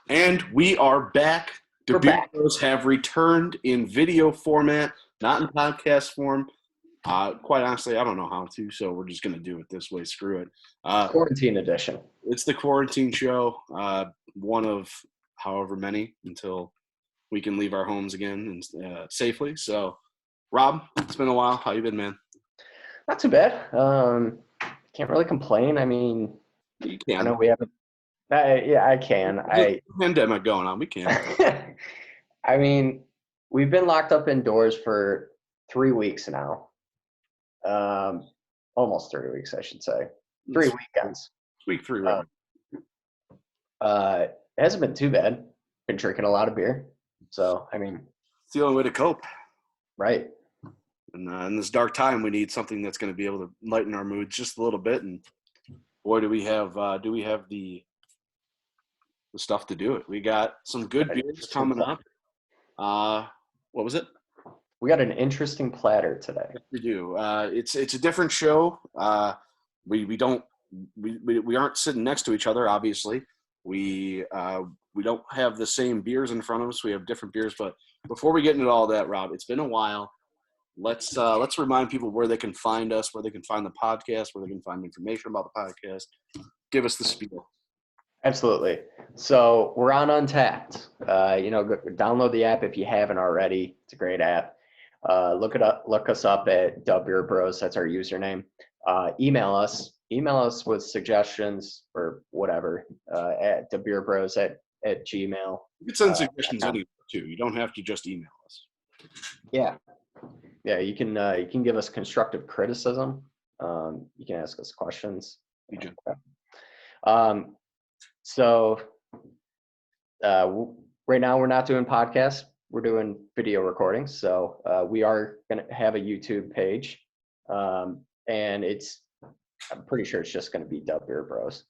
And we are back. The We're Beer back. Bros have returned in video format, not in podcast form. Quite honestly, I don't know how to, so we're just going to do it this way. Screw it. Quarantine edition. It's the quarantine show, one of however many until we can leave our homes again and safely. So, Rob, it's been a while. How you been, man? Not too bad. Can't really complain. I mean, You I know can. we haven't. Yeah, I can. There's a pandemic going on. We can. I mean, we've been locked up indoors for 3 weeks now. Almost 3 weeks, I should say. 3 weekends. It's week 3 right It hasn't been too bad. Been drinking a lot of beer. So, I mean, It's the only way to cope. right. And in this dark time, we need something that's going to be able to lighten our moods just a little bit. And boy, do we have the stuff to do it. We got some good beers coming up. What was it? We got an interesting platter today. Yes, we do. It's a different show. We aren't sitting next to each other. Obviously, we don't have the same beers in front of us. We have different beers. But before we get into all that, Rob, it's been a while. Let's remind people where they can find us, where they can find the podcast, where they can find information about the podcast. Give us the spiel. Absolutely. So we're on Untapped. Download the app if you haven't already. It's a great app. Look us up at Beer Bros. That's our username. Email us with suggestions or whatever at thebeerbros at gmail. You can send suggestions anywhere too. You don't have to just email us. Yeah. You can give us constructive criticism. You can ask us questions. So right now we're not doing podcasts. We're doing video recordings. So we are going to have a YouTube page. And I'm pretty sure it's just going to be Dub Beer Bros.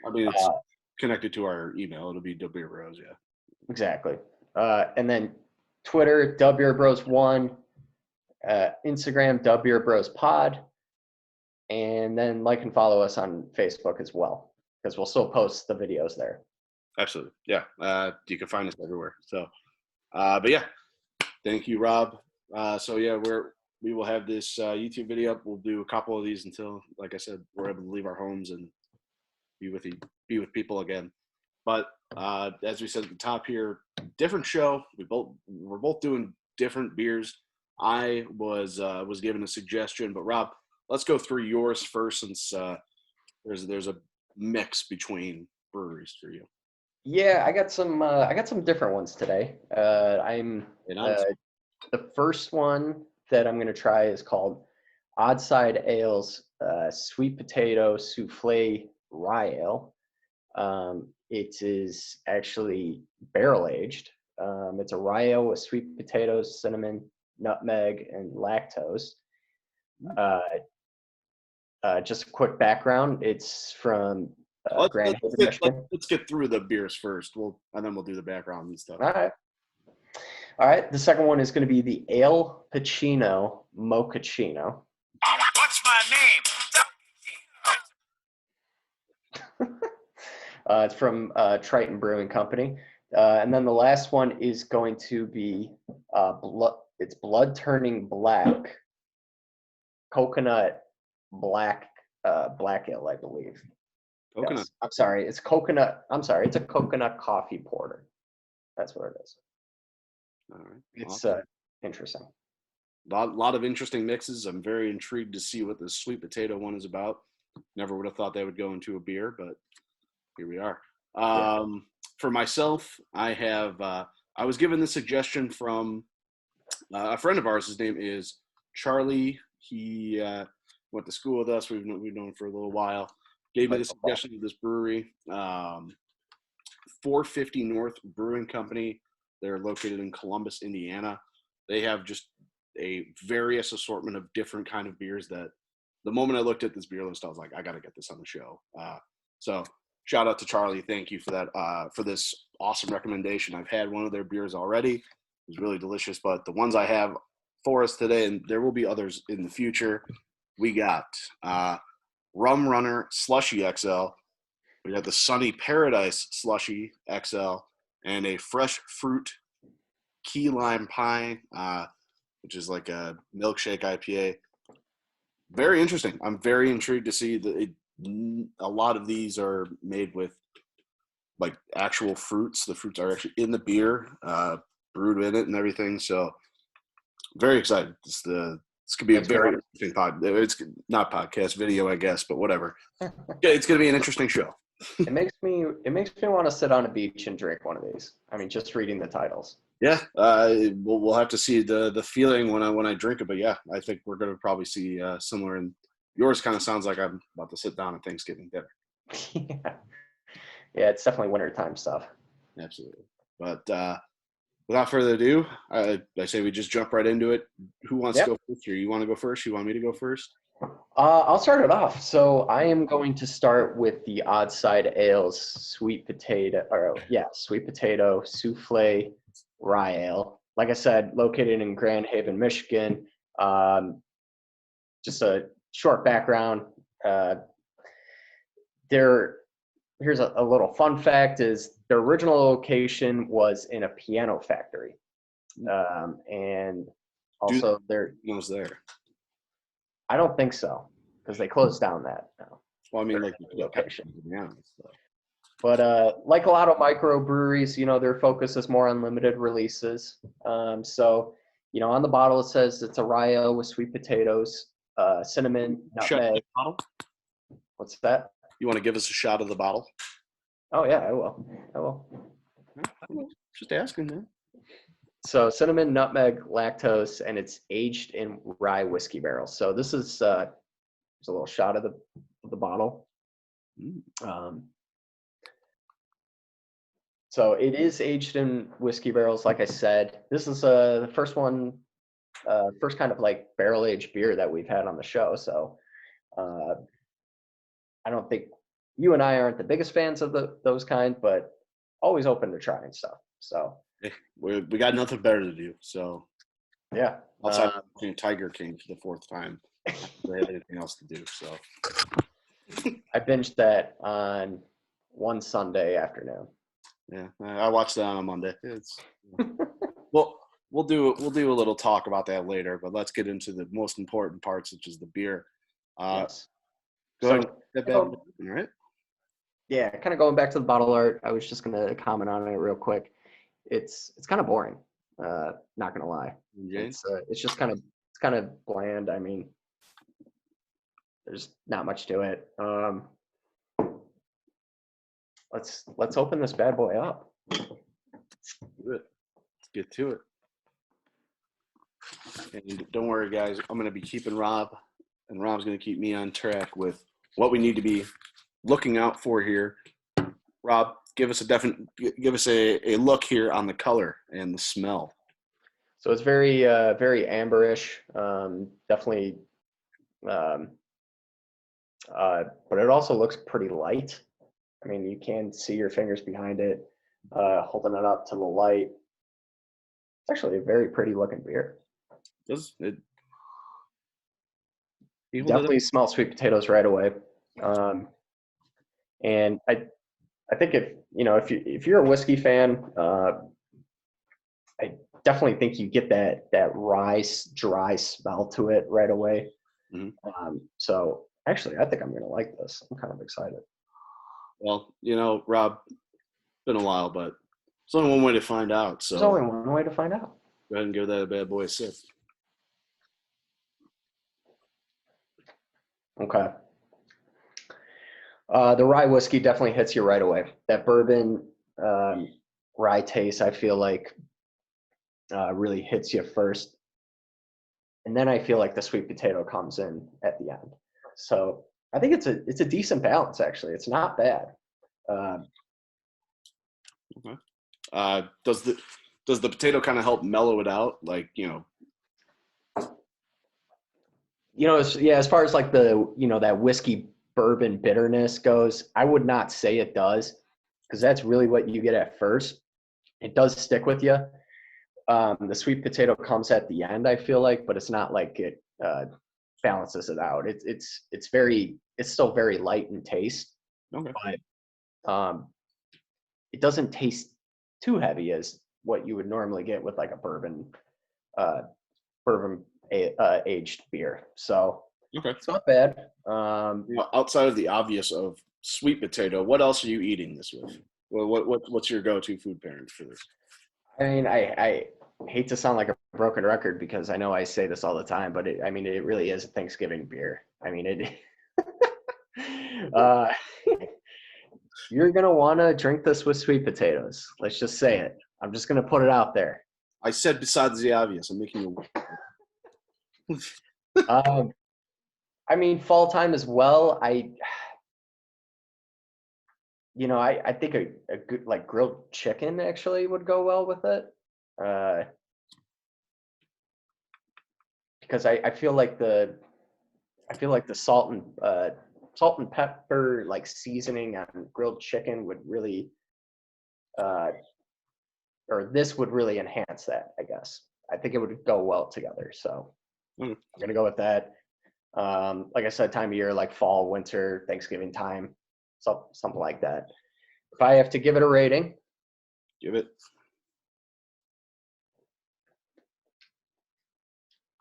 I mean, it's connected to our email. It'll be Dub Beer Bros, yeah. Exactly. And then Twitter, Dub Beer Bros 1. Instagram, Dub Beer Bros Pod. And then like and follow us on Facebook as well, because we'll still post the videos there. Absolutely. Yeah. You can find us everywhere. So, but yeah, thank you, Rob. We will have this YouTube video up. We'll do a couple of these until, like I said, we're able to leave our homes and be with people again. But as we said at the top here, different show. We're both doing different beers. I was given a suggestion, but Rob, let's go through yours first, since there's a mix between breweries for you. Yeah, I got some different ones today. The first one that I'm going to try is called Oddside Ale's Sweet Potato Souffle Rye Ale. It is actually barrel aged. It's a rye ale with sweet potatoes, cinnamon, nutmeg, and lactose. Just a quick background. It's from Grand Haven, Michigan. Let's get through the beers first. And then we'll do the background and stuff. All right. The second one is going to be the Ale Pacino Mochaccino. What's my name? It's from Triton Brewing Company. And then the last one is going to be it's blood turning black coconut black ale, I believe. Coconut. Yes. I'm sorry. It's coconut. I'm sorry. It's a coconut coffee porter. That's what it is. All right. It's awesome. Interesting. Lot of interesting mixes. I'm very intrigued to see what this sweet potato one is about. Never would have thought that would go into a beer, but here we are. For myself, I was given the suggestion from a friend of ours. His name is Charlie. He went to school with us. We've known him for a little while. Gave me the suggestion of this brewery, 450 North Brewing Company. They're located in Columbus, Indiana. They have just a various assortment of different kind of beers that the moment I looked at this beer list, I was like, I got to get this on the show. So shout out to Charlie. Thank you for that, for this awesome recommendation. I've had one of their beers already. It was really delicious, but the ones I have for us today, and there will be others in the future, we got Rum Runner Slushy XL. We got the Sunny Paradise Slushy XL. and a fresh fruit key lime pie, which is like a milkshake IPA. Very interesting. I'm very intrigued to see that a lot of these are made with like actual fruits. The fruits are actually in the beer, brewed in it and everything. So very excited. This could be a very interesting It's not podcast video, I guess, but whatever. Yeah, it's going to be an interesting show. It makes me want to sit on a beach and drink one of these. I mean, just reading the titles. Yeah, we'll have to see the feeling when I drink it. But yeah, I think we're going to probably see similar. And yours kind of sounds like I'm about to sit down at Thanksgiving dinner. Yeah, it's definitely wintertime stuff. Absolutely. But without further ado, I say we just jump right into it. Who wants to go first here? You want to go first? You want me to go first? I'll start it off. So I am going to start with the Odd Side Ales sweet potato souffle rye ale. Like I said, located in Grand Haven, Michigan. Just a short background. Here's a little fun fact: is their original location was in a piano factory, and also was there. I don't think so, because they closed down that now. Well, I mean, like location. To be honest, so. But like a lot of microbreweries, their focus is more on limited releases. So, on the bottle it says it's a rye ale with sweet potatoes, cinnamon, nutmeg. What's that? You want to give us a shot of the bottle? Oh yeah, I will. Just asking, man. So cinnamon, nutmeg, lactose, and it's aged in rye whiskey barrels. So this is there's a little shot of the bottle. So it is aged in whiskey barrels, like I said. This is the first kind of like barrel aged beer that we've had on the show. So I don't think you and I aren't the biggest fans of those kind, but always open to trying stuff. So we got nothing better to do. So yeah, outside watching Tiger King for the 4th time, I don't have anything else to do. So I binged that on one Sunday afternoon. Yeah, I watched that on a Monday. Well, we'll do a little talk about that later, but let's get into the most important parts, which is the beer. Yes. Go ahead. All right. Yeah, kind of going back to the bottle art. I was just gonna comment on it real quick. It's kind of boring. Not gonna lie. It's just kind of bland. I mean, there's not much to it. Let's open this bad boy up. Let's get to it. And don't worry, guys. I'm gonna be keeping Rob, and Rob's gonna keep me on track with what we need to be looking out for here. Rob, give us a look here on the color and the smell. So it's very amberish, definitely, but it also looks pretty light. I mean, you can see your fingers behind it, holding it up to the light. It's actually a very pretty looking beer. Does it? Definitely smell sweet potatoes right away. And I think if you're a whiskey fan, I definitely think you get that rye dry smell to it right away. Mm-hmm. So actually, I think I'm going to like this. I'm kind of excited. Well, Rob, it's been a while, but there's only one way to find out. So there's only one way to find out. Go ahead and give that a bad boy a sip. Okay. The rye whiskey definitely hits you right away. That bourbon rye taste, I feel like, really hits you first. And then I feel like the sweet potato comes in at the end. So I think it's a decent balance, actually. It's not bad. Okay. Does the potato kind of help mellow it out? Like, as far as like that whiskey bourbon bitterness goes, I would not say it does, because that's really what you get at first. It does stick with you. The sweet potato comes at the end, I feel like, but it's not like it balances it out. It's still very light in taste. Okay. But it doesn't taste too heavy as what you would normally get with like a bourbon aged beer. So Okay. it's not bad. Outside of the obvious of sweet potato, what else are you eating this with? Well, what's your go-to food pairing for this? I mean, I hate to sound like a broken record because I know I say this all the time, but it really is a Thanksgiving beer. I mean, you're going to want to drink this with sweet potatoes. Let's just say it. I'm just going to put it out there. I said besides the obvious. I'm making you. I mean, fall time as well. I think a good like grilled chicken actually would go well with it. Because I feel like the salt and pepper like seasoning on grilled chicken would really or this would really enhance that, I guess. I think it would go well together. So I'm gonna go with that. Like I said, time of year like fall, winter, Thanksgiving time, something like that. If I have to give it a rating, Give it.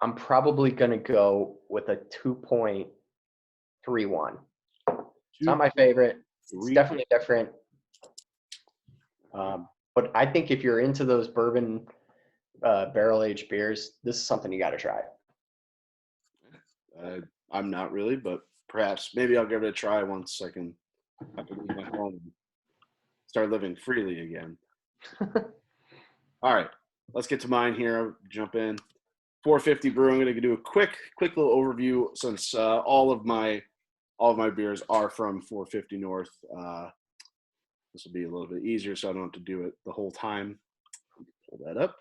I'm probably going to go with a 2.31. It's not my favorite. It's definitely different. But I think if you're into those bourbon barrel-aged beers, this is something you got to try. I'm not really, but perhaps maybe I'll give it a try once I can leave my home and start living freely again. All right, let's get to mine here. I'll jump in. 450 Brewing. I'm going to do a quick little overview since all of my beers are from 450 North. This will be a little bit easier, so I don't have to do it the whole time. Pull that up.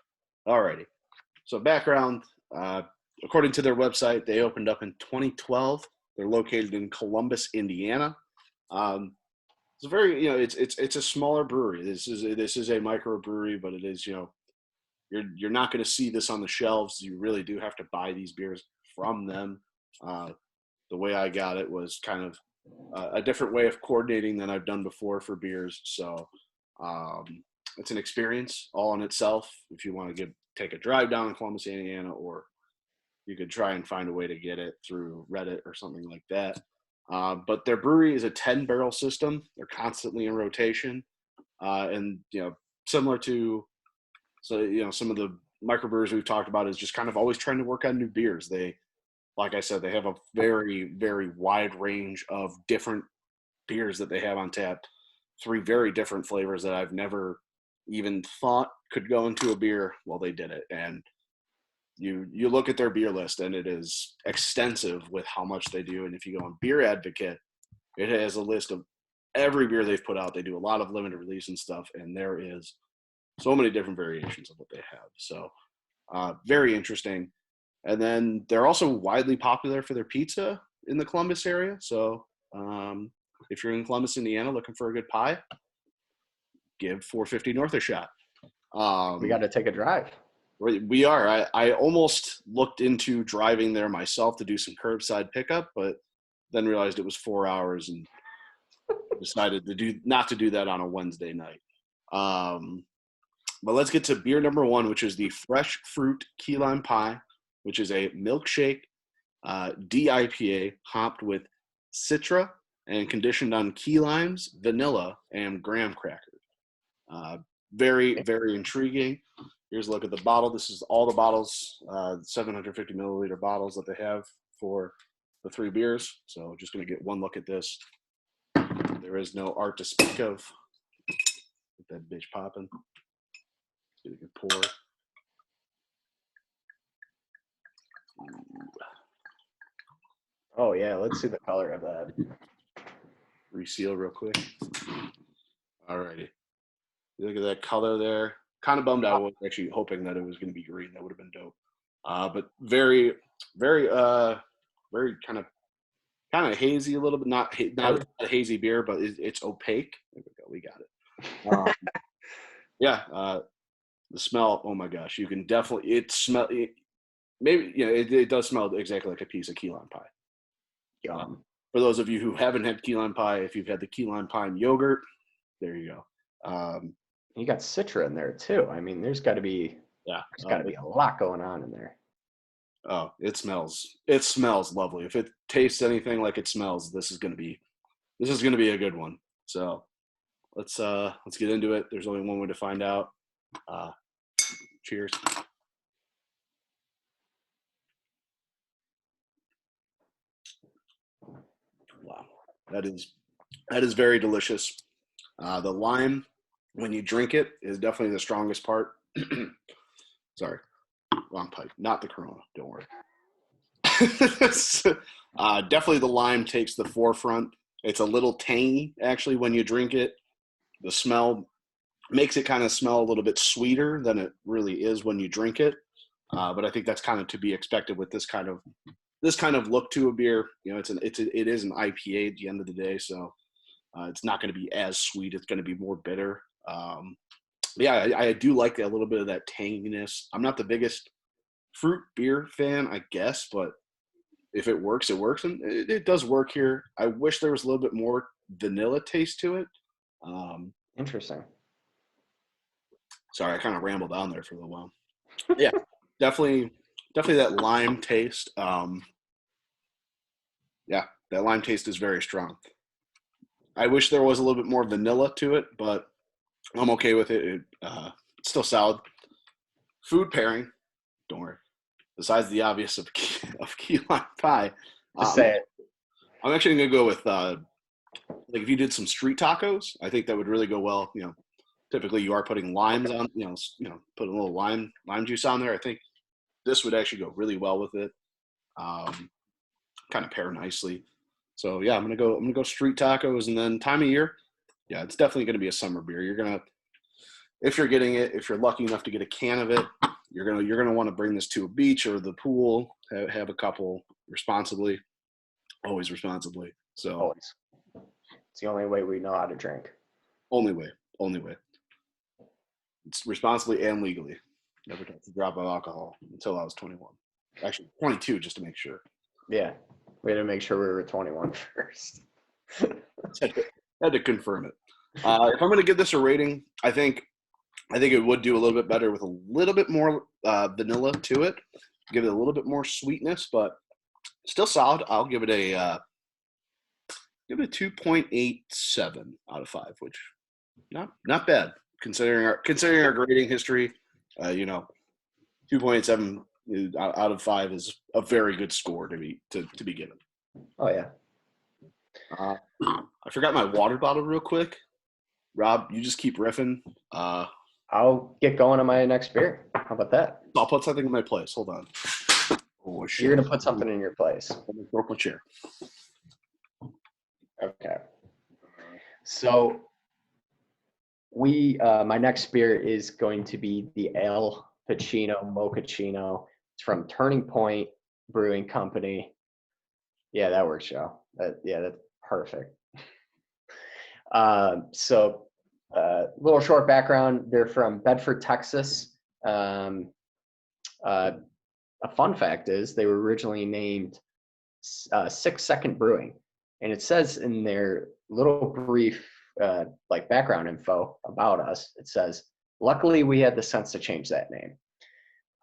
All righty. So background. According to their website, they opened up in 2012. They're located in Columbus, Indiana. It's a very, it's a smaller brewery. This is a microbrewery, but it is, you're not going to see this on the shelves. You really do have to buy these beers from them. The way I got it was kind of a different way of coordinating than I've done before for beers. So it's an experience all in itself. If you want to take a drive down in Columbus, Indiana, or you could try and find a way to get it through Reddit or something like that. But their brewery is a 10-barrel system. They're constantly in rotation. And, similar to some of the microbrewers we've talked about is just kind of always trying to work on new beers. Like I said, they have a very, very wide range of different beers that they have on tap. 3 very different flavors that I've never even thought could go into a beer. Well, they did it. And you look at their beer list and it is extensive with how much they do. And if you go on Beer Advocate, it has a list of every beer they've put out. They do a lot of limited release and stuff. And there is so many different variations of what they have. So very interesting. And then they're also widely popular for their pizza in the Columbus area. So if you're in Columbus, Indiana, looking for a good pie, give 450 North a shot. We got to take a drive. We are. I almost looked into driving there myself to do some curbside pickup, but then realized it was 4 hours and decided not to do that on a Wednesday night. But let's get to beer number 1, which is the Fresh Fruit Key Lime Pie, which is a milkshake DIPA hopped with Citra and conditioned on key limes, vanilla, and graham crackers. Very, very intriguing. Here's a look at the bottle. This is all the bottles, 750 milliliter bottles that they have for the 3 beers. So just going to get one look at this. There is no art to speak of. Get that bitch popping. Get a good pour. Oh yeah, let's see the color of that. Reseal real quick. All righty. Look at that color there. Kind of bummed out. I was actually hoping that it was going to be green. That would have been dope. But very, very, very kind of hazy a little bit. Not a hazy beer, but it's opaque. There we go. We got it. Yeah. The smell. Oh my gosh. You can definitely. Maybe it does smell exactly like a piece of key lime pie. For those of you who haven't had key lime pie, if you've had the key lime pie and yogurt, there you go. You got Citra in there too. I mean, there's got to be a lot going on in there. Oh, it smells lovely. If it tastes anything like it smells, this is gonna be a good one. So let's get into it. There's only one way to find out. Cheers. Wow, that is very delicious. The lime, when you drink it, is definitely the strongest part. Sorry, wrong pipe, not the Corona. Don't worry. Definitely the lime takes the forefront. It's a little tangy, actually, when you drink it. The smell makes it kind of smell a little bit sweeter than it really is when you drink it. But I think that's kind of to be expected with this kind of look to a beer. You know, it is an IPA at the end of the day, so it's not going to be as sweet. It's going to be more bitter. Yeah, I do like a little bit of that tanginess. I'm not the biggest fruit beer fan, I guess, but if it works, it works, and it does work here. I wish there was a little bit more vanilla taste to it. Interesting. Sorry, I kind of rambled on there for a little while. Yeah, definitely that lime taste. Yeah, that lime taste is very strong. I wish there was a little bit more vanilla to it, but I'm okay with it. It's still solid. Food pairing, don't worry. Besides the obvious of key lime pie, Just say it. I'm actually going to go with like if you did some street tacos, I think that would really go well. You know, typically you are putting limes on, put a little lime juice on there. I think this would actually go really well with it. Kind of pair nicely. So yeah, I'm gonna go street tacos, and then time of year, yeah, it's definitely gonna be a summer beer. If you're lucky enough to get a can of it, you're gonna want to bring this to a beach or the pool. Have a couple responsibly, always responsibly. So always. It's the only way we know how to drink. Only way. It's responsibly and legally. Never touched a drop of alcohol until I was 21. Actually, 22, just to make sure. Yeah, we had to make sure we were 21 first. had to confirm it. If I'm going to give this a rating, I think it would do a little bit better with a little bit more vanilla to it. Give it a little bit more sweetness, but still solid. I'll give it a 2.87 out of 5, which not bad considering our grading history. 2.87 out of 5 is a very good score to be given. Oh yeah. I forgot my water bottle real quick. Rob, you just keep riffing. I'll get going on my next beer. How about that? I'll put something in my place. Hold on. Oh, shit. You're gonna put something in your place. I'm gonna throw up my chair. Okay. So my next beer is going to be the El Pacino Mochaccino. It's from Turning Point Brewing Company. Yeah, that works, Joe. That's perfect. Little short background. They're from Bedford, Texas. A fun fact is they were originally named 6 Second Brewing. And it says in their little brief background info about us, it says, luckily we had the sense to change that name.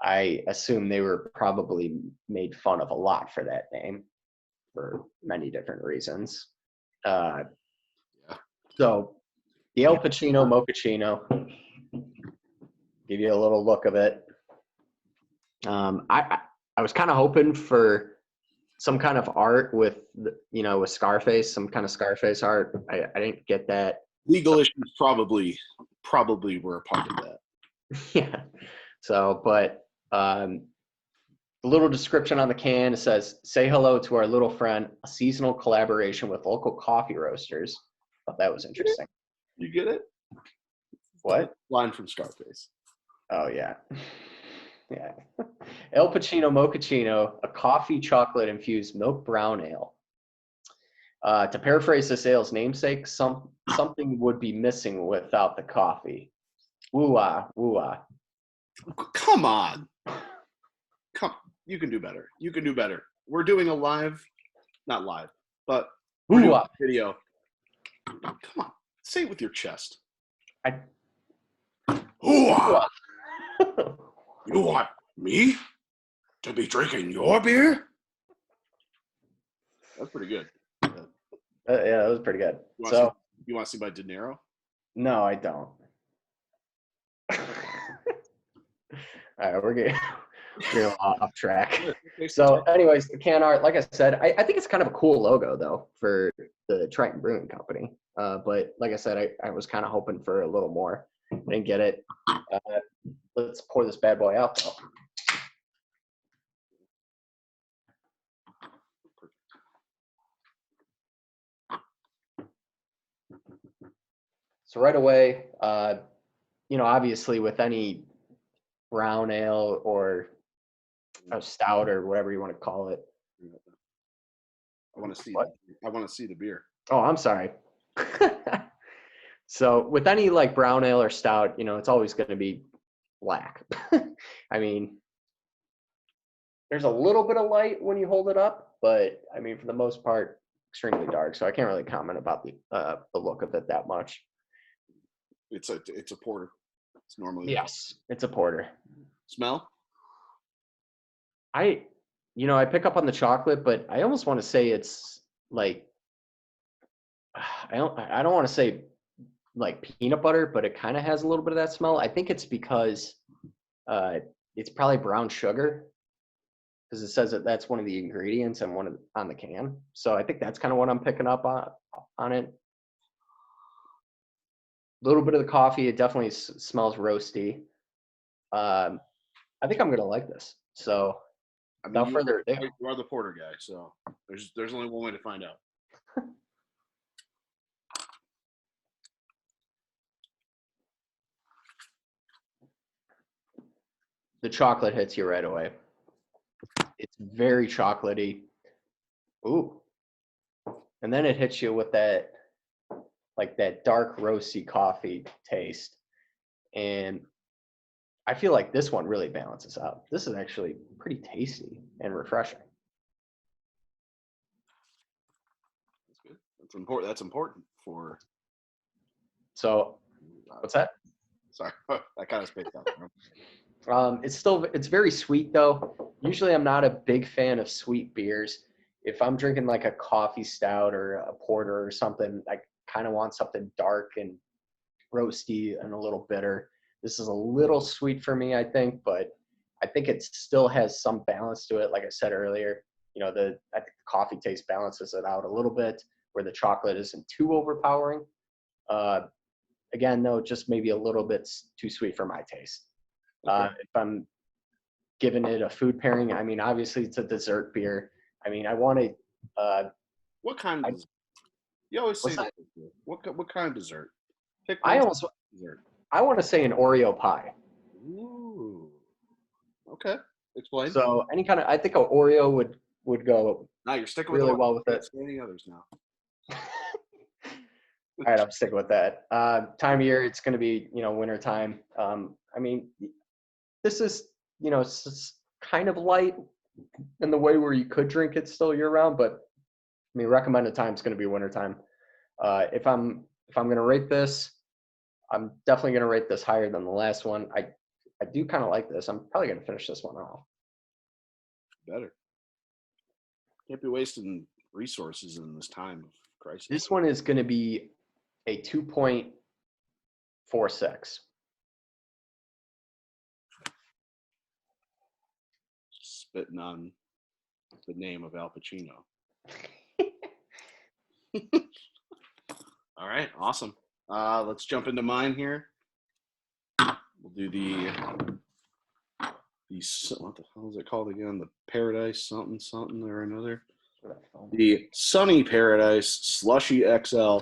I assume they were probably made fun of a lot for that name for many different reasons. So the El Pacino Mochaccino, give you a little look of it. I was kind of hoping for some kind of art with Scarface, some kind of Scarface art. I didn't get that. Legal issues probably were a part of that. Yeah. So, but the little description on the can, it says, say hello to our little friend, a seasonal collaboration with local coffee roasters. Thought that was interesting. You get it? What? Line from Scarface. Oh, yeah. Yeah. El Pacino Mochaccino, a coffee chocolate infused milk brown ale. To paraphrase this ale's namesake, something would be missing without the coffee. Woo-ah, woo-ah. Come on. You can do better. We're doing not live, but we're doing a video. Come on. Say it with your chest. You want me to be drinking your beer? That's pretty good. Yeah, that was pretty good. You want to see my De Niro? No, I don't. All right, we're getting off track. So, anyways, the can art, like I said, I think it's kind of a cool logo, though, for the Triton Brewing Company. But like I said, I was kind of hoping for a little more. I didn't get it. Let's pour this bad boy out, though. So right away, obviously with any brown ale or a stout or whatever you want to call it. I want to see. What? I want to see the beer. Oh, I'm sorry. So with any like brown ale or stout, it's always going to be black. I mean, there's a little bit of light when you hold it up, but I mean, for the most part, extremely dark. So I can't really comment about the look of it that much. It's a porter. It's normally it's a porter. Smell? I pick up on the chocolate, but I almost want to say it's like I don't want to say like peanut butter, but it kind of has a little bit of that smell. I think it's because it's probably brown sugar, because it says that that's one of the ingredients and on the can. So I think that's kind of what I'm picking up on it. A little bit of the coffee. It definitely smells roasty. I think I'm gonna like this. So without further ado, you are the porter guy, so there's only one way to find out. the chocolate hits you right away. It's very chocolatey. Ooh. And then it hits you with that dark roasty coffee taste. And I feel like this one really balances out. This is actually pretty tasty and refreshing. That's good. That's important. That's important for. So, what's that? Sorry, I kind of spaced out. It's very sweet though. Usually I'm not a big fan of sweet beers. If I'm drinking like a coffee stout or a porter or something, I kind of want something dark and roasty and a little bitter. This is a little sweet for me, I think, but I think it still has some balance to it. Like I said earlier, I think the coffee taste balances it out a little bit, where the chocolate isn't too overpowering. Again, though, just maybe a little bit too sweet for my taste. Okay. If I'm giving it a food pairing, I mean, obviously it's a dessert beer. I mean, I want to. What kind of dessert? You always say that. What kind of dessert? I want to say an Oreo pie. Ooh. Okay. Explain. So any kind of, I think an Oreo would go. Now you're sticking really with well with it. Any others now? All right, I'm sticking with that. Time of year, it's going to be winter time. I mean, this is it's kind of light in the way where you could drink it still year round, but I mean, recommended time is going to be winter time. If I'm going to rate this, I'm definitely going to rate this higher than the last one. I do kind of like this. I'm probably going to finish this one off. Better. Can't be wasting resources in this time of crisis. This one is going to be a 2.46. Spitting on the name of Al Pacino. All right, awesome. Let's jump into mine here. We'll do the what the hell is it called again? The Paradise something or another. The Sunny Paradise Slushy XL.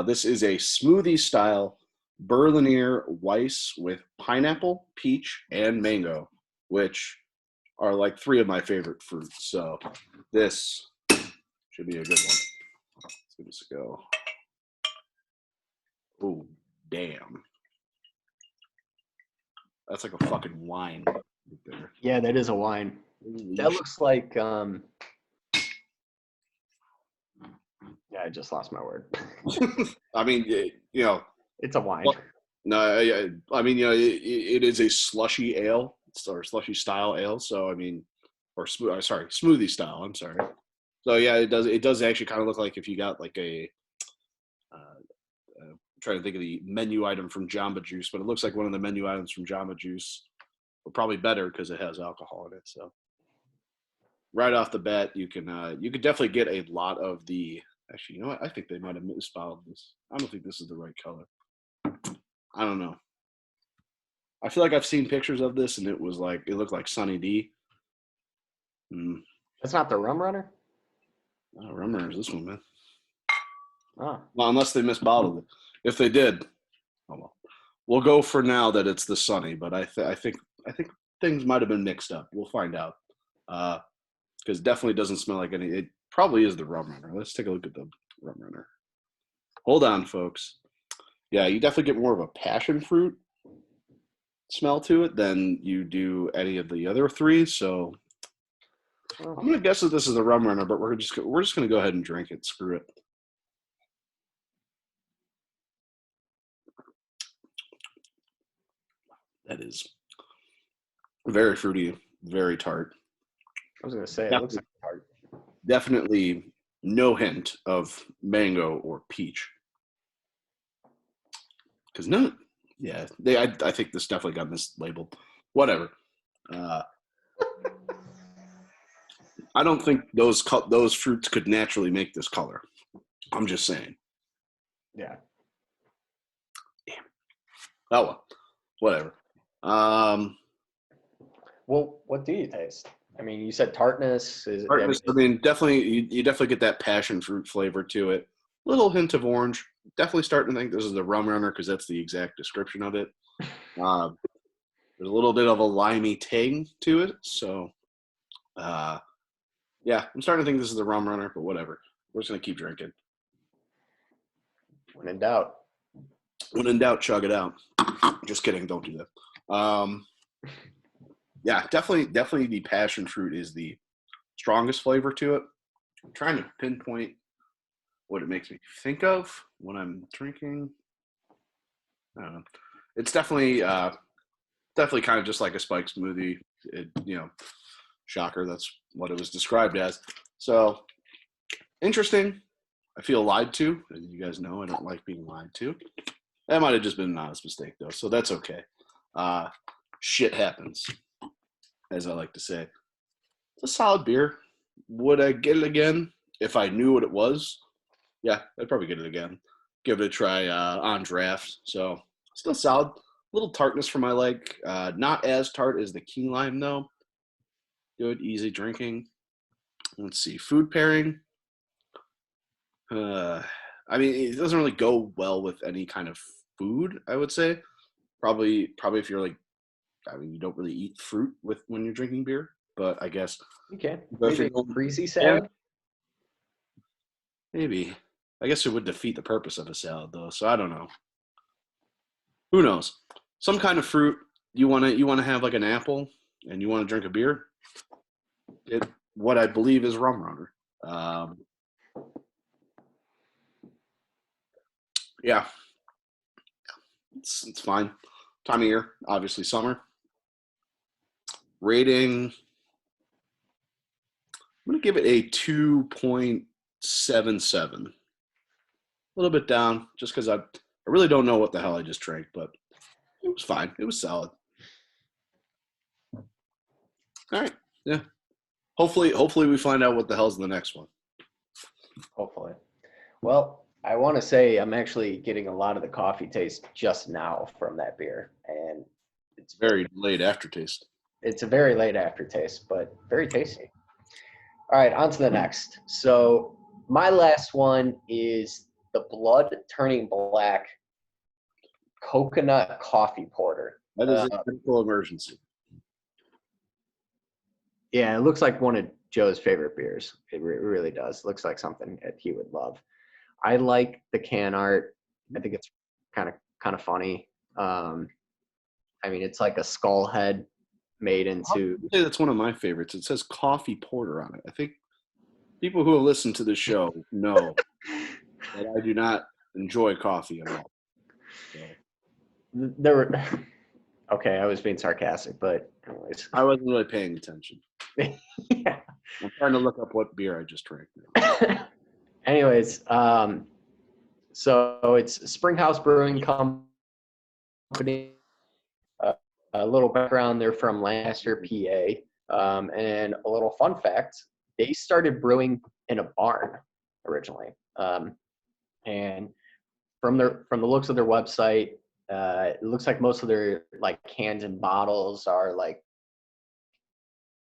This is a smoothie style Berliner Weiss with pineapple, peach, and mango, which are like three of my favorite fruits. So this should be a good one. Let's give this a go. Oh, damn. That's like a fucking wine right there. Yeah, that is a wine. That looks like yeah, I just lost my word. I mean, it's a wine. No, I mean, it is a slushy ale or slushy style ale. So I mean, or smooth. Sorry, smoothie style. I'm sorry. So yeah, it does actually kind of look like if you got like a trying to think of the menu item from Jamba Juice, but it looks like one of the menu items from Jamba Juice, but probably better because it has alcohol in it. So right off the bat, you could definitely get a lot of the. Actually, you know what? I think they might have misspelled this. I don't think this is the right color. I don't know. I feel like I've seen pictures of this, and it looked like Sunny D. That's not the Rum Runner? Oh, Rum Runner's this one, man. Oh. Well, unless they misbottled it. If they did, oh well. We'll go for now that it's the Sunny, but I think things might have been mixed up. We'll find out. Because definitely doesn't smell like any. It probably is the Rum Runner. Let's take a look at the Rum Runner. Hold on, folks. Yeah, you definitely get more of a passion fruit smell to it than you do any of the other three. So I'm gonna guess that this is the Rum Runner, but we're just gonna go ahead and drink it. Screw it. That is very fruity, very tart. I was gonna say it looks like tart. Definitely no hint of mango or peach. Because none, yeah, I think this definitely got mislabeled. Whatever. I don't think those fruits could naturally make this color. I'm just saying. Yeah. Oh well, whatever. Well, what do you taste? I mean, you said tartness. Tartness, I mean, definitely you definitely get that passion fruit flavor to it. Little hint of orange. Definitely starting to think this is the Rum Runner because that's the exact description of it. There's a little bit of a limey tang to it, so yeah, I'm starting to think this is the Rum Runner, but whatever. We're just gonna keep drinking. When in doubt. When in doubt, chug it out. Just kidding, don't do that. Yeah, definitely the passion fruit is the strongest flavor to it. I'm trying to pinpoint what it makes me think of when I'm drinking. I don't know. It's definitely kind of just like a spike smoothie. Shocker, that's what it was described as. So interesting. I feel lied to. As you guys know, I don't like being lied to. That might have just been an honest mistake, though, so that's okay. Shit happens, as I like to say. It's a solid beer. Would I get it again if I knew what it was? Yeah, I'd probably get it again. Give it a try on draft. So still solid. A little tartness for my like. Not as tart as the key lime, though. Good, easy drinking. Let's see. Food pairing. I mean, it doesn't really go well with any kind of food, I would say. Probably if you're like, I mean, you don't really eat fruit when you're drinking beer, but I guess. Okay. But if Maybe you're a greasy salad? Maybe. I guess it would defeat the purpose of a salad, though, so I don't know. Who knows? Some kind of fruit. You wanna have like an apple, and you want to drink a beer. What I believe is Rum Runner. Yeah, it's fine. Time of year, obviously summer. Rating. I'm gonna give it a 2.77. A little bit down, just because I really don't know what the hell I just drank, but it was fine. It was solid. All right, yeah. Hopefully we find out what the hell's in the next one. Hopefully. Well, I want to say I'm actually getting a lot of the coffee taste just now from that beer, and It's very late aftertaste. It's a very late aftertaste, but very tasty. All right, on to the next. So my last one is the Blood Turning Black Coconut Coffee Porter. That is a medical emergency. Yeah, it looks like one of Joe's favorite beers. It really does. Looks like something that he would love. I like the can art. I think it's kind of funny. I mean, it's like a skull head made into. I'd say that's one of my favorites. It says coffee porter on it. I think people who have listened to the show know that I do not enjoy coffee at all. So. there were. Okay, I was being sarcastic, but anyways. I wasn't really paying attention. Yeah. I'm trying to look up what beer I just drank. Anyways, so it's Springhouse Brewing Company. A little background, they're from Lancaster, PA. And a little fun fact, they started brewing in a barn originally. And from the looks of their website, it looks like most of their like cans and bottles are like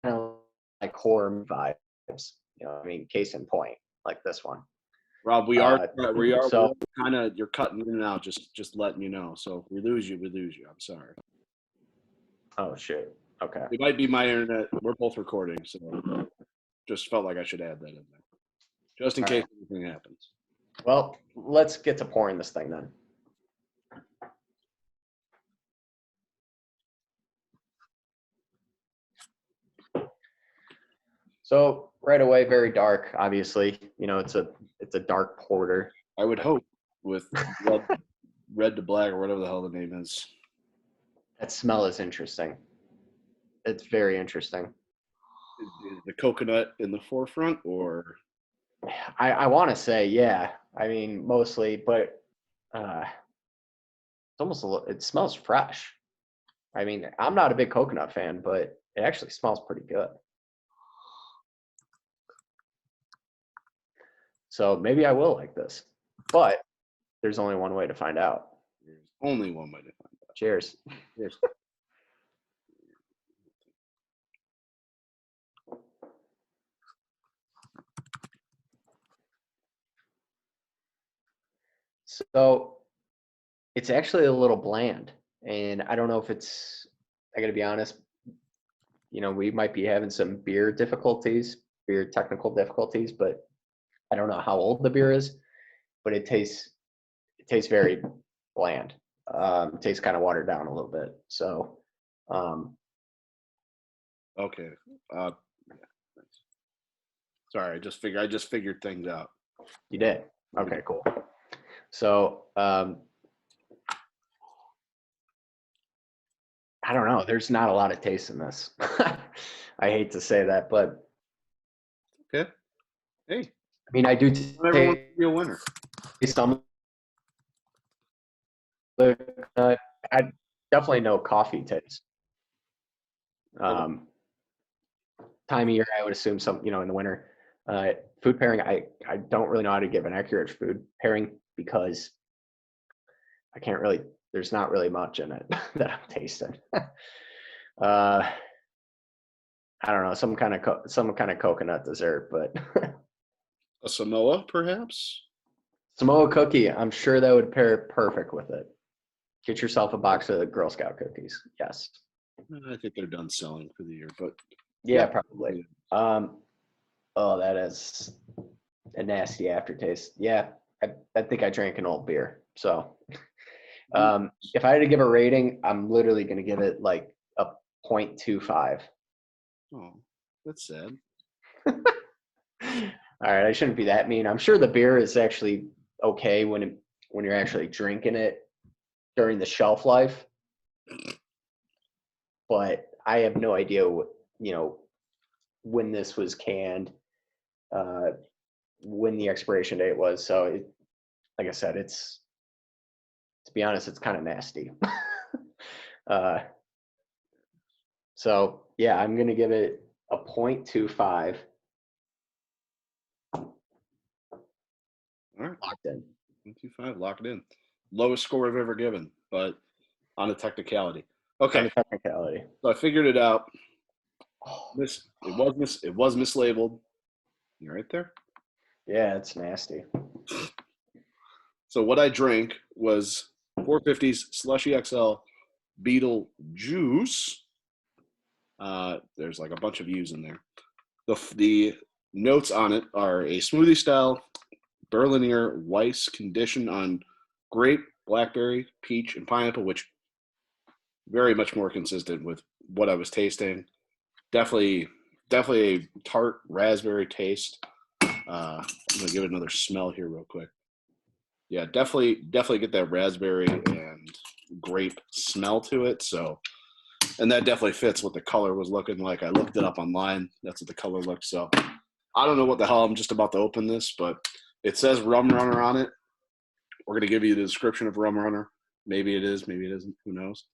kind of like horror vibes. You know, I mean, case in point, like this one. Rob, we are So kind of, you're cutting in and out, just letting you know. So if we lose you, we lose you. I'm sorry. oh shit. Okay. It might be my internet. We're both recording, so just felt like I should add that in there, just in case anything happens. Well, let's get to pouring this thing then. So right away, very dark. Obviously, you know it's a dark porter. I would hope with red to black or whatever the hell the name is. That smell is interesting. It's very interesting. Is the coconut in the forefront, or? I want to say, yeah. I mean, mostly, but it's almost it smells fresh. I mean, I'm not a big coconut fan, but it actually smells pretty good. So maybe I will like this, but there's only one way to find out. There's only one way to find out. Cheers. Cheers. So it's actually a little bland, and I don't know if it's, I gotta be honest, you know, we might be having some beer technical difficulties, but I don't know how old the beer is, but it tastes very bland. It tastes kind of watered down a little bit. So, Okay. Yeah, thanks. Sorry, I just figured things out. you did. Okay, cool. So, I don't know. There's not a lot of taste in this. I hate to say that, but Okay. Hey, I mean, I do everyone can be a winner. taste some. I definitely know coffee taste. Time of year, I would assume some, you know, in the winter. Food pairing, I don't really know how to give an accurate food pairing because I can't really, there's not really much in it that I'm tasting. I don't know, some kind of coconut dessert, but A Samoa, perhaps? Samoa cookie, I'm sure that would pair perfect with it. Get yourself a box of Girl Scout cookies. Yes. I think they're done selling for the year, but Yeah, probably. Oh, that is a nasty aftertaste. Yeah, I think I drank an old beer. So if I had to give a rating, I'm literally going to give it like a 0.25. oh, that's sad. All right, I shouldn't be that mean. I'm sure the beer is actually okay when you're actually drinking it during the shelf life. But I have no idea what, you know, when this was canned, when the expiration date was. So, like I said, it's, to be honest, it's kind of nasty. So yeah, I'm gonna give it a 0.25. All right, Locked in. 125, lock it in. Lowest score I've ever given, but on a technicality. Okay, On the technicality. so I figured it out. It was mislabeled. You right there? Yeah, it's nasty. So what I drank was 450's Slushy XL Beetle Juice. There's like a bunch of U's in there. The notes on it are a smoothie style Berliner Weiss condition on grape, blackberry, peach, and pineapple, which very much more consistent with what I was tasting. Definitely a tart raspberry taste. I'm gonna give it another smell here real quick. Yeah, definitely get that raspberry and grape smell to it. So, and that definitely fits what the color was looking like. I looked it up online. That's what the color looked. So I don't know what the hell I'm just about to open this, but it says Rum Runner on it. We're going to give you the description of Rum Runner. Maybe it is, maybe it isn't. Who knows?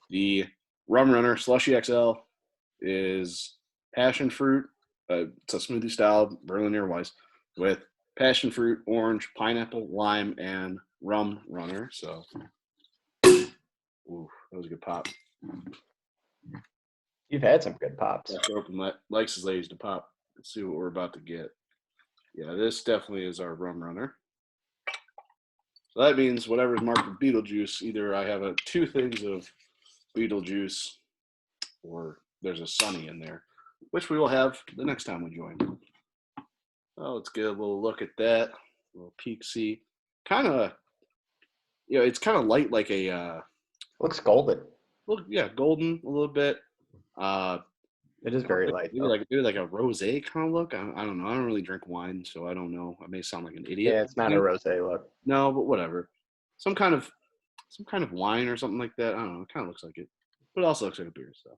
The Rum Runner Slushy XL is passion fruit. It's a smoothie style Berliner Weiss with passion fruit, orange, pineapple, lime, and rum runner. So, ooh, that was a good pop. You've had some good pops. Let's open likes his ladies to pop. Let's see what we're about to get. Yeah, this definitely is our rum runner. So that means whatever's marked with Beetlejuice, either I have 2 things of Beetlejuice or there's a Sunny in there, which we will have the next time we join. Oh, let's get a little look at that. A little peek, see. Kind of, it's kind of light, like a. Looks golden. Golden a little bit. It is very light. Maybe like a rosé kind of look. I don't know. I don't really drink wine, so I don't know. I may sound like an idiot. Yeah, it's not a rosé look. No, but whatever. Some kind of wine or something like that. I don't know. It kind of looks like it, but it also looks like a beer. So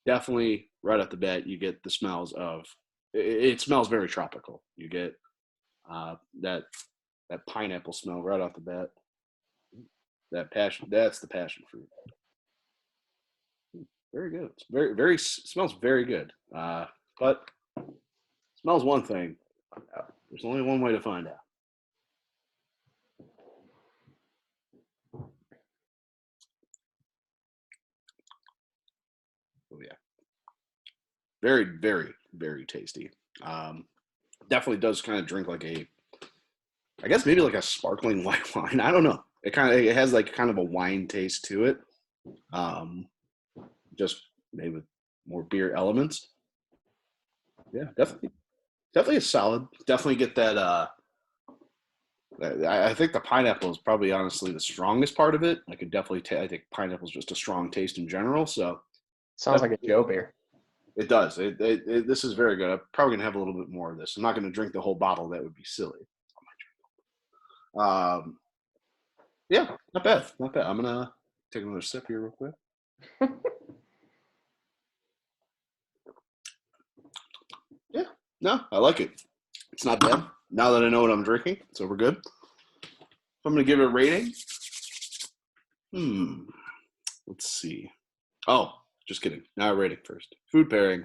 definitely, right off the bat, you get the smells of. It smells very tropical. You get that pineapple smell right off the bat. That's the passion fruit. Very good. It's smells very good. But smells one thing. There's only one way to find out. Oh yeah. Very, very, very tasty. Definitely does kind of drink like I guess maybe like a sparkling white wine. I don't know. It has like kind of a wine taste to it. Just maybe with more beer elements. Yeah, definitely a solid. Definitely get that. I think the pineapple is probably honestly the strongest part of it. I could definitely. I think pineapple is just a strong taste in general. So sounds like a Joe beer. It does. This is very good. I'm probably gonna have a little bit more of this. I'm not gonna drink the whole bottle. That would be silly. Yeah, not bad. Not bad. I'm gonna take another sip here real quick. Yeah, no, I like it. It's not bad. Now that I know what I'm drinking, so we're good. I'm gonna give it a rating. Let's see. Oh, just kidding. Now a rating first. Food pairing.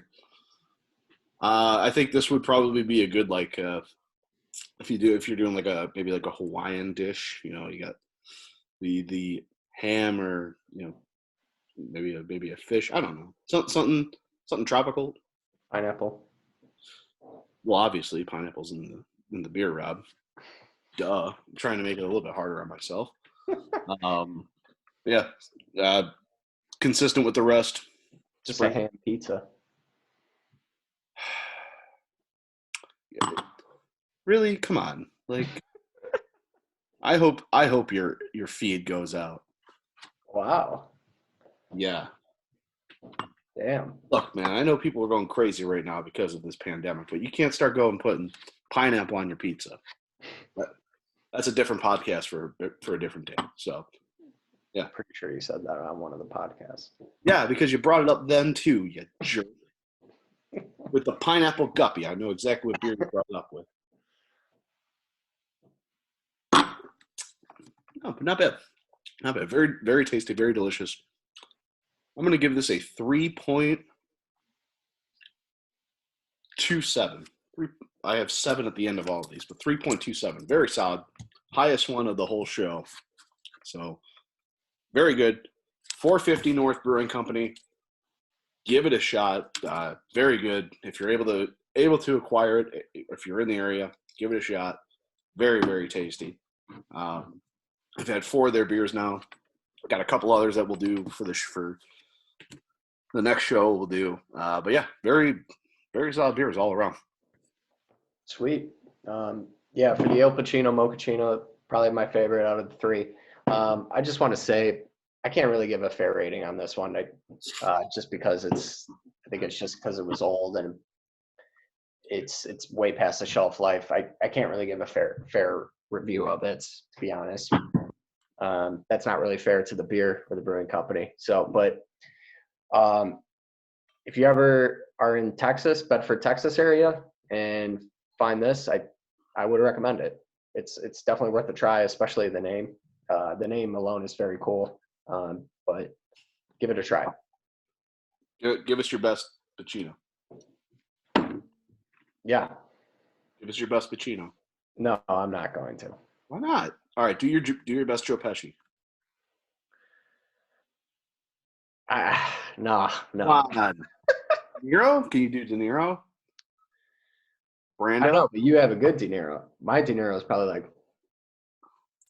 I think this would probably be a good if you're doing maybe like a Hawaiian dish. You got the ham or maybe a fish. I don't know. Something tropical. Pineapple. Well, obviously pineapple's in the beer, Rob. Duh. I'm trying to make it a little bit harder on myself. Yeah. Consistent with the rest. Just a ham pizza. Yeah. Really? Come on. I hope your feed goes out. Wow. Yeah. Damn. Look, man, I know people are going crazy right now because of this pandemic, but you can't start putting pineapple on your pizza. That's a different podcast for a different day. So, yeah. Pretty sure you said that on one of the podcasts. Yeah, because you brought it up then too, you jerk. With the pineapple guppy, I know exactly what beer you brought it up with. No, but not bad. Not bad. Very, very tasty, very delicious. I'm going to give this a 3.27. I have 7 at the end of all of these, but 3.27. Very solid. Highest one of the whole show. So, very good. 450 North Brewing Company. Give it a shot. Very good. If you're able to acquire it, if you're in the area, give it a shot. Very, very tasty. I've had 4 of their beers now. Got a couple others that we'll do for the next show. We'll do. But yeah, very, very solid beers all around. Sweet. Yeah, for the El Pacino Mochaccino, probably my favorite out of the 3. I just want to say I can't really give a fair rating on this one, just because I think it's just because it was old and it's way past the shelf life. I can't really give a fair review of it, to be honest. That's not really fair to the beer or the brewing company. So, but if you ever are in Texas, Bedford, Texas area, and find this, I would recommend it. It's definitely worth a try, especially the name. The name alone is very cool, but give it a try. Give us your best Pacino. Yeah. Give us your best Pacino. No, I'm not going to. Why not? All right, do your best Joe Pesci. No. Come on. De Niro? Can you do De Niro? Brando? I don't know, but you have a good De Niro. My De Niro is probably like,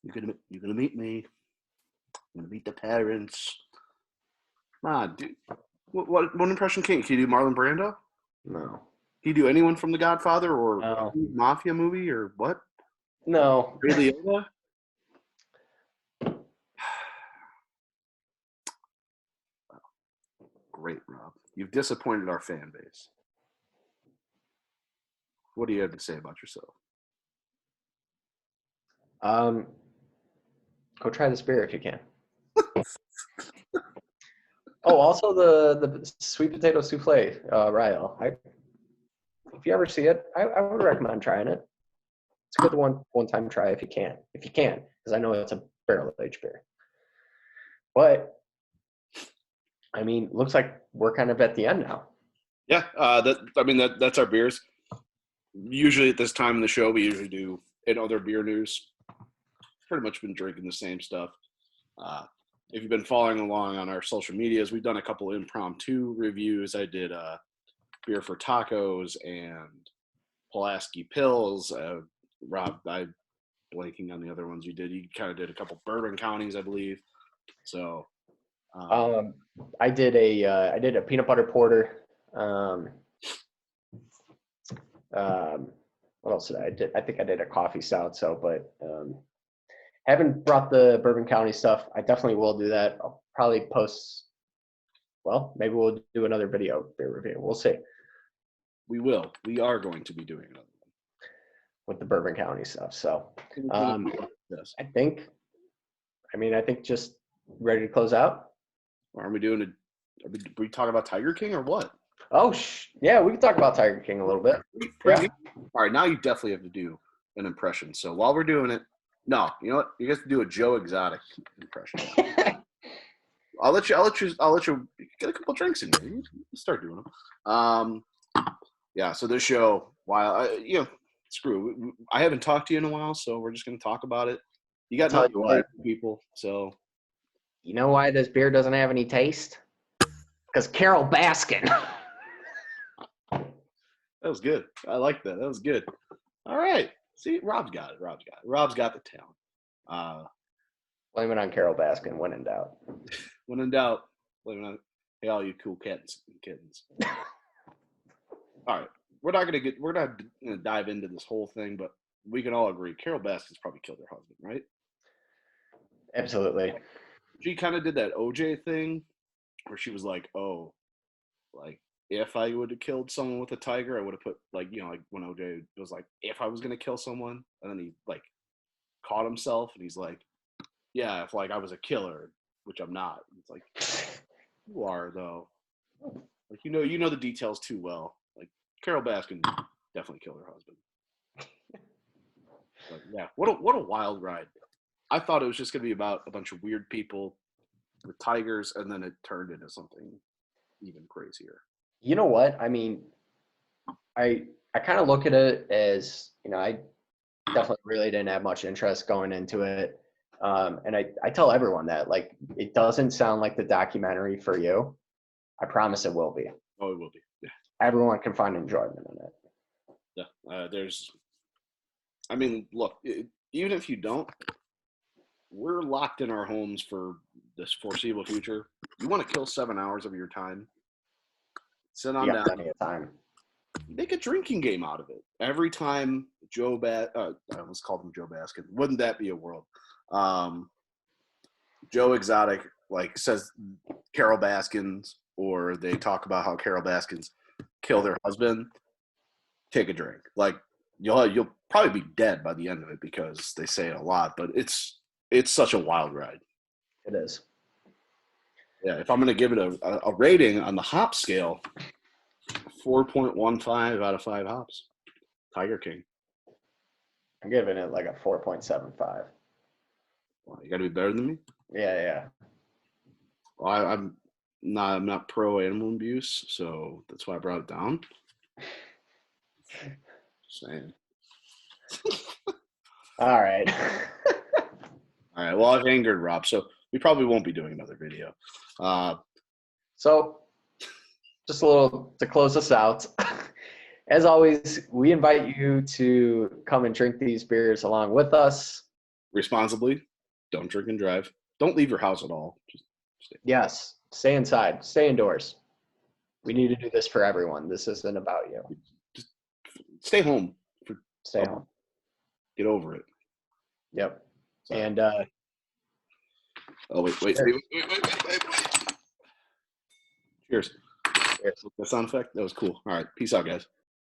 You're gonna meet me. I'm gonna meet the parents. Come on, dude. What impression can you do? Marlon Brando? no. Can you do anyone from The Godfather or No. Mafia movie or what? No. Ray Liotta? Great, Rob. You've disappointed our fan base. What do you have to say about yourself? Go try this beer if you can. Oh, also the sweet potato souffle, Ryle. If you ever see it, I would recommend trying it. It's a good one-time try if you can, because I know it's a barrel-aged beer. But I mean, looks like we're kind of at the end now. Yeah, that's our beers. Usually at this time in the show, we usually do in other beer news. Pretty much been drinking the same stuff. If you've been following along on our social medias, we've done a couple impromptu reviews. I did beer for tacos and Pulaski Pills. Rob, I'm blanking on the other ones you did. You kind of did a couple bourbon counties, I believe. So, I did a peanut butter porter. What else did I did? I think I did a coffee stout. So, but haven't brought the Bourbon County stuff. I definitely will do that. I'll probably post. Well, maybe we'll do another video beer review. We'll see. We will. We are going to be doing another one with the Bourbon County stuff. So, yes. I think just ready to close out. Are we doing are we talking about Tiger King or what? Oh, yeah, we can talk about Tiger King a little bit. Yeah. All right, now you definitely have to do an impression. So while we're doing it, no, you know what? You have to do a Joe Exotic impression. I'll let you get a couple drinks in here. You start doing them. Yeah. So this show, while screw, I haven't talked to you in a while, so we're just gonna talk about it. You got nothing to say, people. So you know why this beer doesn't have any taste? Because Carol Baskin. That was good. I like that. That was good. All right. See, Rob's got it. Rob's got the talent. Blame it on Carol Baskin when in doubt. When in doubt, blame it on all you cool cats and kittens. All right. We're not gonna dive into this whole thing, but we can all agree Carol Baskin's probably killed her husband, right? Absolutely. She kind of did that OJ thing where she was like, oh, like if I would have killed someone with a tiger, I would have put like when OJ was like, if I was gonna kill someone, and then he like caught himself and he's like, yeah, if like I was a killer, which I'm not. It's like you are though. Like you know the details too well. Like Carol Baskin definitely killed her husband. But yeah, what a wild ride. I thought it was just gonna be about a bunch of weird people with tigers, and then it turned into something even crazier. You know what? I mean, I kind of look at it as, I definitely really didn't have much interest going into it. And I tell everyone that, like, it doesn't sound like the documentary for you. I promise it will be. Oh, it will be. Yeah. Everyone can find enjoyment in it. Yeah. Look, even if you don't, we're locked in our homes for this foreseeable future. You want to kill 7 hours of your time? Sit on down. Plenty of time. Make a drinking game out of it. Every time I almost called him Joe Baskin. Wouldn't that be a world? Joe Exotic says Carol Baskins, or they talk about how Carol Baskins killed her husband. take a drink. Like you'll probably be dead by the end of it because they say it a lot, but it's such a wild ride. It is. Yeah, if I'm gonna give it a rating on the hop scale, 4.15 out of 5 hops. Tiger King. I'm giving it like a 4.75. Well, you got to be better than me. Yeah. Well, I'm not pro animal abuse, so that's why I brought it down. Just saying. All right. All right. Well, I've angered Rob, so we probably won't be doing another video. So, just a little to close us out. As always, we invite you to come and drink these beers along with us. Responsibly. Don't drink and drive. Don't leave your house at all. Just stay. Yes. Stay inside. Stay indoors. We need to do this for everyone. This isn't about you. Just stay home. Stay home. Get over it. Yep. Sorry. And oh wait. Cheers. Cheers. The sound effect? That was cool. All right. Peace out, guys.